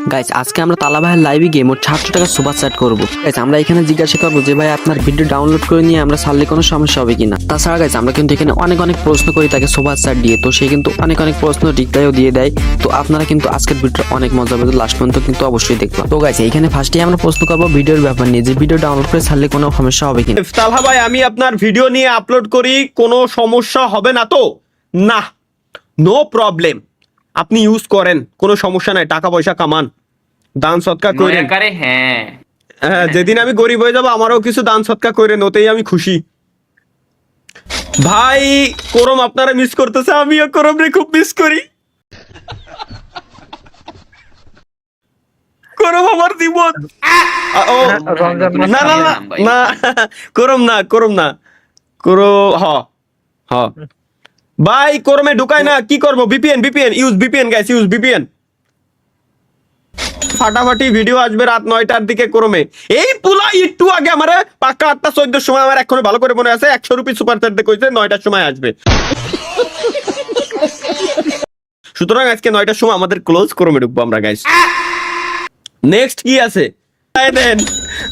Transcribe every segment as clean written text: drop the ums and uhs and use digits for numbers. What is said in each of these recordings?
Guys আজকে আমরা তালা ভাইয়ের লাইভে গিয়ে মোট 700 টাকা সুপার চ্যাট করবো। গাইস আমরা এখানে জিজ্ঞাসা করবো যে ভাই আপনার ভিডিও ডাউনলোড করে নিয়ে আমরা ছাড়লে কোনো সমস্যা হবে কিনা। তাছাড়া গাইস আমরা কিন্তু এখানে অনেক প্রশ্ন করি তাকে সুপার চ্যাট দিয়ে, তো সে কিন্তু অনেক প্রশ্ন রিপ্লাইও দিয়ে দেয়। তো আপনারা কিন্তু আজকের ভিডিওটা অনেক মজা হবে, লাস্ট পর্যন্ত কিন্তু অবশ্যই দেখবো। তো গাইস এখানে ফার্স্টেই আমরা প্রশ্ন করবো ভিডিওর ব্যাপার নিয়ে, যে ভিডিও ডাউনলোড করে ছাড়লে কোনো সমস্যা হবে কিনা। তালহা ভাই আমি আপনার ভিডিও নিয়ে আপলোড করি, কোনো সমস্যা হবে না তো? না, নো প্রবলেম, আপনি ইউজ করেন, কোনো সমস্যা নাই, টাকা পয়সা কামান, দান সৎকার করেন। হ্যাঁ, যেদিন আমি গরিব হয়ে যাবো আমারও কিছু দান সৎকার করেন, ওতেই আমি খুশি। ভাই করম আপনারা মিস করতেছে, আমিও করম রে খুব মিস করি। করম আমার জীবন। না না না না, করম না করো। হ হ ভাই করমে ঢুকায় না, কি করবো? বিপিএন ইউজ বিপিএন গাইস, ইউজ বিপিএন। ফাটাফাটি ভিডিও আসবে রাত 9টার দিকে করমে। এই পুলা একটু আগে আমার পাক্কা 8টা 14 সময়, আমার এখনো ভালো করে মনে আছে, 100 রুপি সুপার চ্যাট দিয়ে কইছে 9টার সময় আসবে। সুতরাং আজকে 9টার সময় আমাদের ক্লোজ করমে ঢুকবো আমরা গাইস। নেক্সট কি আছে দেন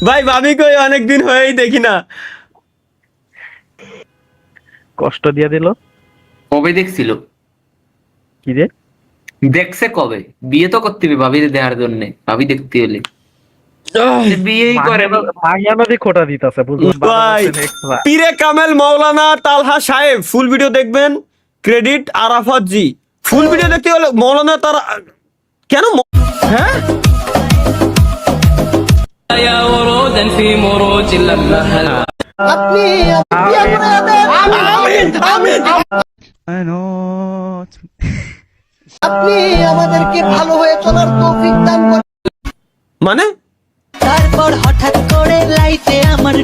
ভাই? ভাবি কই অনেকদিন হয়েই দেখি না। কষ্ট দিয়ে দিল। কবে দেখছিল? কি রে দেখছে কবে? বিয়ে তো করতে হবে ভাবি দেখার জন্য, ভাবি দেখতে হলে বিয়েই করে না। মাইয়ানদি খোটা দিতেছে বুঝুন ভাই পীরে কামেল মাওলানা তালহা সাহেব ফুল ভিডিও দেখবেন, ক্রেডিট আরাফাত জি। ফুল ভিডিও দেখতে হলে মাওলানা তার কেন হ্যাঁ আপনি আমাদেরকে ভালো হয়ে চলার তৌফিক দান করুন। মানে তারপর হঠাৎ করে লাইফে আমার